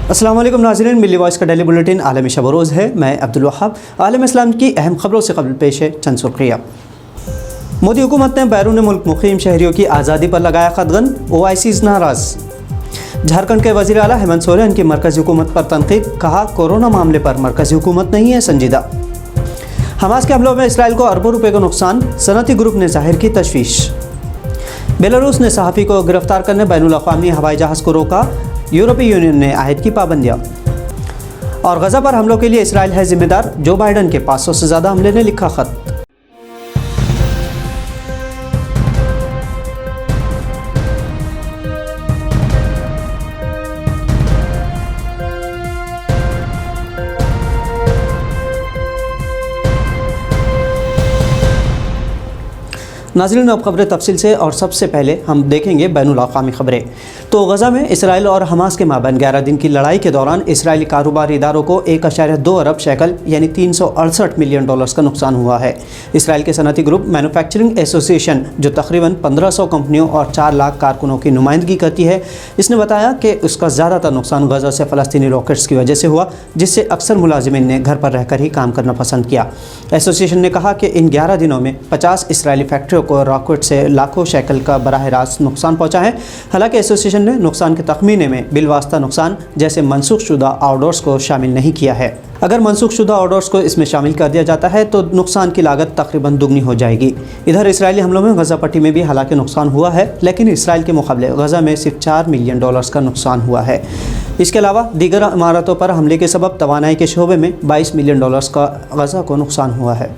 السلام علیکم ناظرین، ملی وائس کا ڈیلی بلیٹن عالمی شب و روز ہے۔ میں عبدالوہاب۔ عالم اسلام کی اہم خبروں سے قبل پیش ہے چند سرخیاں۔ مودی حکومت نے بیرون ملک مقیم شہریوں کی آزادی پر لگایا قدغن، OICs ناراض۔ جھارکھنڈ کے وزیر اعلی ہیمنت سورین کی مرکزی حکومت پر تنقید، کہا کورونا معاملے پر مرکزی حکومت نہیں ہے سنجیدہ۔ حماس کے حملوں میں اسرائیل کو اربوں روپے کا نقصان، صنعتی گروپ نے ظاہر کی تشویش۔ بیلاروس نے صحافی کو گرفتار کرنے بین الاقوامی ہوائی جہاز کو روکا، یورپی یونین نے عائد کی پابندیاں۔ اور غزہ پر حملوں کے لیے اسرائیل ہے ذمہ دار، جو بائیڈن کے 500 سے زیادہ عملے نے لکھا خط۔ ناظرین، اب خبریں تفصیل سے، اور سب سے پہلے ہم دیکھیں گے بین الاقوامی خبریں۔ تو غزہ میں اسرائیل اور حماس کے مابین 11 دن کی لڑائی کے دوران اسرائیلی کاروباری اداروں کو 1.2 ارب شیکل یعنی $368 ملین کا نقصان ہوا ہے۔ اسرائیل کے صنعتی گروپ مینوفیکچرنگ ایسوسی ایشن، جو تقریباً 1500 کمپنیوں اور 4 لاکھ کارکنوں کی نمائندگی کرتی ہے، اس نے بتایا کہ اس کا زیادہ تر نقصان غزہ سے فلسطینی راکٹس کی وجہ سے ہوا، جس سے اکثر ملازمین نے گھر پر رہ کر ہی کام کرنا پسند کیا۔ ایسوسی ایشن نے کہا کہ ان 11 دنوں میں 50 اسرائیلی فیکٹریوں کو راکٹ سے لاکھوں شیکل کا براہ راست نقصان پہنچا ہے۔ حالانکہ ایسوسی ایشن نے نقصان کے تخمینے میں بالواسطہ نقصان جیسے منسوخ شدہ آرڈرز کو شامل نہیں کیا ہے۔ اگر منسوخ شدہ آرڈرز کو اس میں شامل کر دیا جاتا ہے تو نقصان کی لاگت تقریباً دگنی ہو جائے گی۔ ادھر اسرائیلی حملوں میں غزہ پٹی میں بھی حالانکہ نقصان ہوا ہے، لیکن اسرائیل کے مقابلے غزہ میں صرف $4 ملین کا نقصان ہوا ہے۔ اس کے علاوہ دیگر عمارتوں پر حملے کے سبب توانائی کے شعبے میں $22 ملین کا غزہ کو نقصان ہوا ہے۔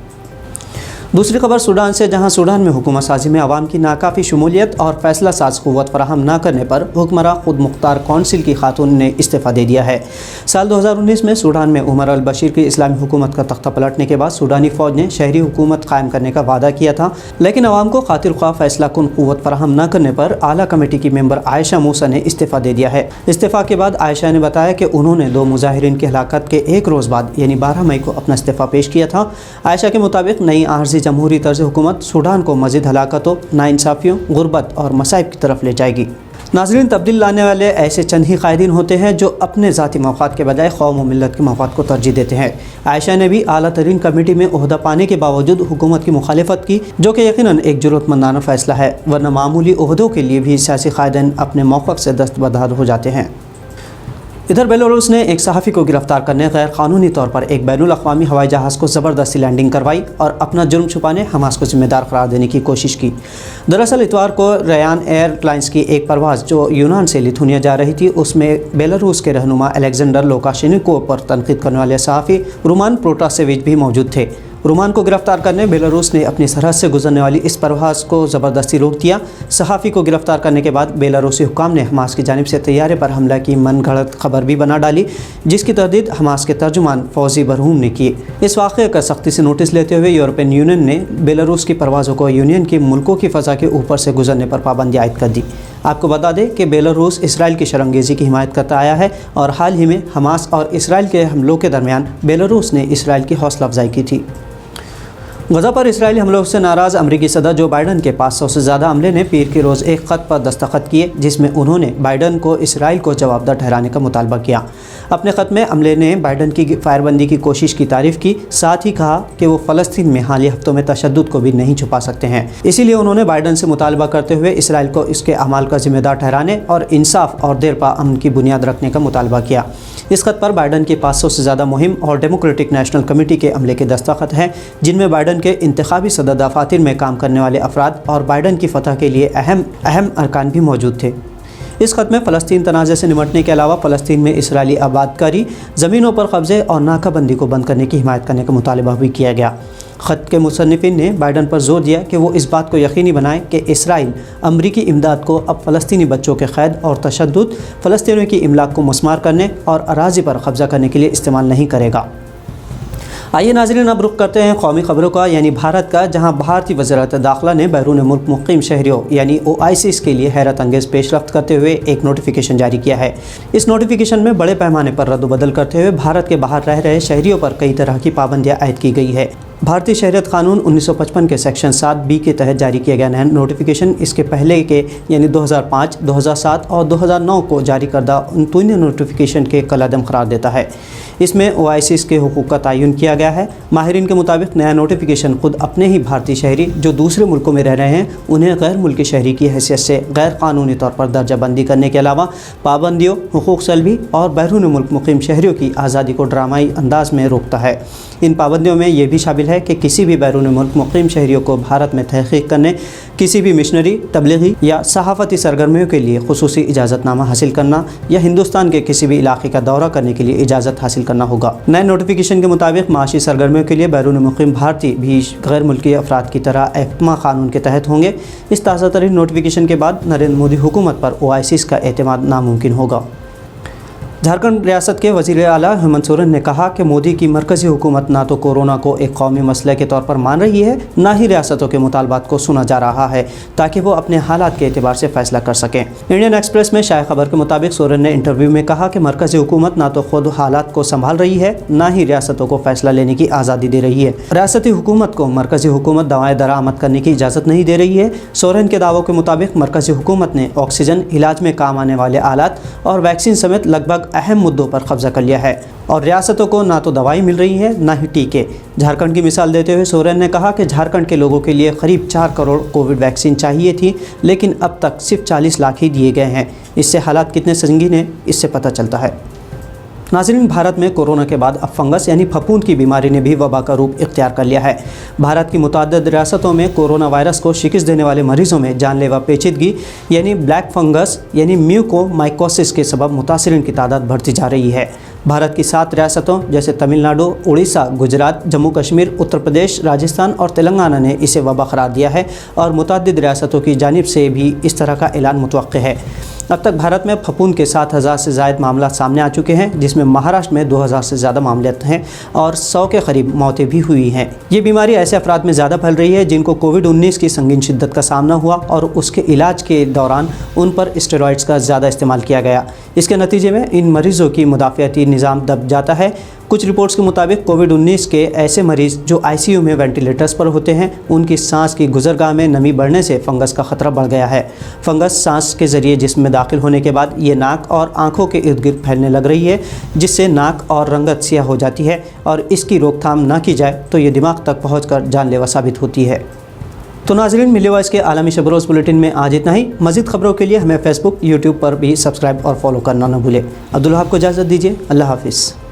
دوسری خبر سوڈان سے، جہاں سوڈان میں حکومت سازی میں عوام کی ناکافی شمولیت اور فیصلہ ساز قوت فراہم نہ کرنے پر حکمراں خود مختار کونسل کی خاتون نے استعفیٰ دے دیا ہے۔ سال 2019 میں سوڈان میں عمر البشیر کی اسلامی حکومت کا تختہ پلٹنے کے بعد سوڈانی فوج نے شہری حکومت قائم کرنے کا وعدہ کیا تھا، لیکن عوام کو خاطر خواہ فیصلہ کن قوت فراہم نہ کرنے پر اعلیٰ کمیٹی کی ممبر عائشہ موسیٰ نے استعفیٰ دے دیا ہے۔ استعفیٰ کے بعد عائشہ نے بتایا کہ انہوں نے 2 مظاہرین کی ہلاکت کے ایک روز بعد یعنی 12 مئی کو اپنا استعفیٰ پیش کیا تھا۔ عائشہ کے مطابق نئی عارضی جمہوری طرز حکومت سوڈان کو مزید ہلاکتوں، ناانصافیوں، غربت اور مصائب کی طرف لے جائے گی۔ ناظرین، تبدیل لانے والے ایسے چند ہی قائدین ہوتے ہیں جو اپنے ذاتی مفاد کے بجائے قوم و ملت کے مفاد کو ترجیح دیتے ہیں۔ عائشہ نے بھی اعلیٰ ترین کمیٹی میں عہدہ پانے کے باوجود حکومت کی مخالفت کی، جو کہ یقیناً ایک جرأت مندانہ فیصلہ ہے، ورنہ معمولی عہدوں کے لیے بھی سیاسی قائدین اپنے موقف سے دستبردار ہو جاتے ہیں۔ ادھر بیلاروس نے ایک صحافی کو گرفتار کرنے غیر قانونی طور پر ایک بین الاقوامی ہوائی جہاز کو زبردستی لینڈنگ کروائی اور اپنا جرم چھپانے حماس کو ذمہ دار قرار دینے کی کوشش کی۔ دراصل اتوار کو ریان ایئر لائنز کی ایک پرواز جو یونان سے لیتھونیا جا رہی تھی، اس میں بیلاروس کے رہنما الیگزینڈر لوکاشینکو پر تنقید کرنے والے صحافی رومان پروٹاسیوچ بھی موجود تھے۔ رومان کو گرفتار کرنے بیلاروس نے اپنی سرحد سے گزرنے والی اس پرواز کو زبردستی روک دیا۔ صحافی کو گرفتار کرنے کے بعد بیلاروسی حکام نے حماس کی جانب سے طیارے پر حملہ کی من گھڑت خبر بھی بنا ڈالی، جس کی تردید حماس کے ترجمان فوزی برہوم نے کی۔ اس واقعے کا سختی سے نوٹس لیتے ہوئے یورپین یونین نے بیلاروس کی پروازوں کو یونین کی ملکوں کی فضا کے اوپر سے گزرنے پر پابندی عائد کر دی۔ آپ کو بتا دیں کہ بیلاروس اسرائیل کی شرمگیزی کی حمایت کرتا آیا ہے، اور حال ہی میں حماس اور اسرائیل کے حملوں کے درمیان بیلاروس نے اسرائیل کی حوصلہ افزائی کی تھی۔ غزہ پر اسرائیلی حملوں سے ناراض امریکی صدر جو بائیڈن کے 500 سے زیادہ عملے نے پیر کے روز ایک خط پر دستخط کیے، جس میں انہوں نے بائیڈن کو اسرائیل کو جواب دہ ٹھہرانے کا مطالبہ کیا۔ اپنے خط میں عملے نے بائیڈن کی فائر بندی کی کوشش کی تعریف کی، ساتھ ہی کہا کہ وہ فلسطین میں حالیہ ہفتوں میں تشدد کو بھی نہیں چھپا سکتے ہیں، اسی لیے انہوں نے بائیڈن سے مطالبہ کرتے ہوئے اسرائیل کو اس کے اعمال کا ذمہ دار ٹھہرانے اور انصاف اور دیرپا امن کی بنیاد رکھنے کا مطالبہ کیا۔ اس خط پر بائیڈن کی 500 سے زیادہ مہم اور ڈیموکریٹک نیشنل کمیٹی کے عملے کے دستخط ہیں، جن میں بائیڈن کے انتخابی صدر دفاتر میں کام کرنے والے افراد اور بائیڈن کی فتح کے لیے اہم ارکان بھی موجود تھے۔ اس خط میں فلسطین تنازع سے نمٹنے کے علاوہ فلسطین میں اسرائیلی آباد کاری، زمینوں پر قبضے اور ناکہ بندی کو بند کرنے کی حمایت کرنے کا مطالبہ بھی کیا گیا۔ خط کے مصنفین نے بائیڈن پر زور دیا کہ وہ اس بات کو یقینی بنائے کہ اسرائیل امریکی امداد کو اب فلسطینی بچوں کے قید اور تشدد، فلسطینیوں کی املاک کو مسمار کرنے اور اراضی پر قبضہ کرنے کے لیے استعمال نہیں کرے گا۔ آئیے ناظرین، اب رخ کرتے ہیں قومی خبروں کا، یعنی بھارت کا، جہاں بھارتی وزارت داخلہ نے بیرون ملک مقیم شہریوں یعنی OICs کے لیے حیرت انگیز پیش رفت کرتے ہوئے ایک نوٹیفیکیشن جاری کیا ہے۔ اس نوٹیفیکیشن میں بڑے پیمانے پر رد و بدل کرتے ہوئے بھارت کے باہر رہ رہے شہریوں پر کئی طرح کی پابندیاں عائد کی گئی ہے۔ بھارتی شہریت قانون 1955 کے سیکشن 7B کے تحت جاری کیا گیا نیا نوٹیفیکیشن اس کے پہلے کے یعنی 2005، 2007 اور 2009 کو جاری کردہ ان تینوں نوٹیفیکیشن کے کالعدم قرار دیتا ہے۔ اس میں اوائسیز کے حقوق کا تعین کیا گیا ہے۔ ماہرین کے مطابق نیا نوٹیفیکیشن خود اپنے ہی بھارتی شہری جو دوسرے ملکوں میں رہ رہے ہیں انہیں غیر ملکی شہری کی حیثیت سے غیر قانونی طور پر درجہ بندی کرنے کے علاوہ پابندیوں، حقوق سلبی اور بیرون ملک مقیم شہریوں کی آزادی کو ڈرامائی انداز میں روکتا ہے۔ ان پابندیوں میں یہ بھی شامل ہے کہ کسی بھی بیرون ملک مقیم شہریوں کو بھارت میں تحقیق کرنے، کسی بھی مشنری، تبلیغی یا صحافتی سرگرمیوں کے لیے خصوصی اجازت نامہ حاصل کرنا یا ہندوستان کے کسی بھی علاقے کا دورہ کرنے کے لیے اجازت حاصل کرنا ہوگا۔ نئے نوٹیفیکیشن کے مطابق معاشی سرگرمیوں کے لیے بیرون مقیم بھارتی بھی غیر ملکی افراد کی طرح احکامہ قانون کے تحت ہوں گے۔ اس تازہ ترین نوٹیفیکیشن کے بعد نریندر مودی حکومت پر اوائسیز کا اعتماد ناممکن ہوگا۔ جھارکھنڈ ریاست کے وزیر اعلی ہیمنت نے کہا کہ مودی کی مرکزی حکومت نہ تو کورونا کو ایک قومی مسئلہ کے طور پر مان رہی ہے، نہ ہی ریاستوں کے مطالبات کو سنا جا رہا ہے تاکہ وہ اپنے حالات کے اعتبار سے فیصلہ کر سکیں۔ انڈین ایکسپریس میں شائع خبر کے مطابق سورین نے انٹرویو میں کہا کہ مرکزی حکومت نہ تو خود حالات کو سنبھال رہی ہے، نہ ہی ریاستوں کو فیصلہ لینے کی آزادی دے رہی ہے۔ ریاستی حکومت کو مرکزی حکومت دوائیں درآمد کرنے کی اجازت نہیں دے رہی ہے۔ سورین کے دعووں کے مطابق مرکزی حکومت نے آکسیجن، علاج میں کام آنے والے آلات اور ویکسین سمیت لگ بھگ اہم مدوں پر قبضہ کر لیا ہے اور ریاستوں کو نہ تو دوائی مل رہی ہے نہ ہی ٹیکے۔ جھارکھنڈ کی مثال دیتے ہوئے سورین نے کہا کہ جھارکھنڈ کے لوگوں کے لیے قریب 4 کروڑ کووڈ ویکسین چاہیے تھی لیکن اب تک صرف 40 لاکھ ہی دیے گئے ہیں۔ اس سے حالات کتنے سنگین ہیں اس سے پتہ چلتا ہے۔ ناظرین، بھارت میں کورونا کے بعد اب فنگس یعنی پھپھوند کی بیماری نے بھی وبا کا روپ اختیار کر لیا ہے۔ بھارت کی متعدد ریاستوں میں کورونا وائرس کو شکست دینے والے مریضوں میں جان لیوا پیچیدگی یعنی بلیک فنگس یعنی میوکومائکوسس کے سبب متاثرین کی تعداد بڑھتی جا رہی ہے۔ بھارت کی 7 ریاستوں جیسے تمل ناڈو، اڑیسہ، گجرات، جموں کشمیر، اتر پردیش، راجستھان اور تلنگانہ نے اسے وبا قرار دیا ہے اور متعدد ریاستوں کی جانب سے بھی اس طرح کا اعلان متوقع ہے۔ اب تک بھارت میں پھپھوند کے 7,000 سے زائد معاملات سامنے آ چکے ہیں، جس میں مہاراشٹر میں 2,000 سے زیادہ معاملات ہیں اور 100 کے قریب موتیں بھی ہوئی ہیں۔ یہ بیماری ایسے افراد میں زیادہ پھیل رہی ہے جن کو کووڈ-19 کی سنگین شدت کا سامنا ہوا اور اس کے علاج کے دوران ان پر اسٹیرائڈز کا زیادہ استعمال کیا گیا۔ اس کے نتیجے میں ان مریضوں کی مدافعتی نظام دب جاتا ہے۔ کچھ رپورٹس کے مطابق کووڈ-19 کے ایسے مریض جو ICU میں وینٹیلیٹرز پر ہوتے ہیں ان کی سانس کی گزرگاہ میں نمی بڑھنے سے فنگس کا خطرہ بڑھ گیا ہے۔ فنگس سانس کے ذریعے جسم میں داخل ہونے کے بعد یہ ناک اور آنکھوں کے ارد گرد پھیلنے لگ رہی ہے، جس سے ناک اور رنگت سیاہ ہو جاتی ہے اور اس کی روک تھام نہ کی جائے تو یہ دماغ تک پہنچ کر جان لیوا ثابت ہوتی ہے۔ تو ناظرین، ملی وائس کے عالمی شب روز بلیٹن میں آج اتنا ہی۔ مزید خبروں کے لیے ہمیں فیس بک، یوٹیوب پر بھی سبسکرائب اور فالو کرنا نہ بھولیں۔ عبدالوہاب کو اجازت دیجیے۔ اللہ حافظ۔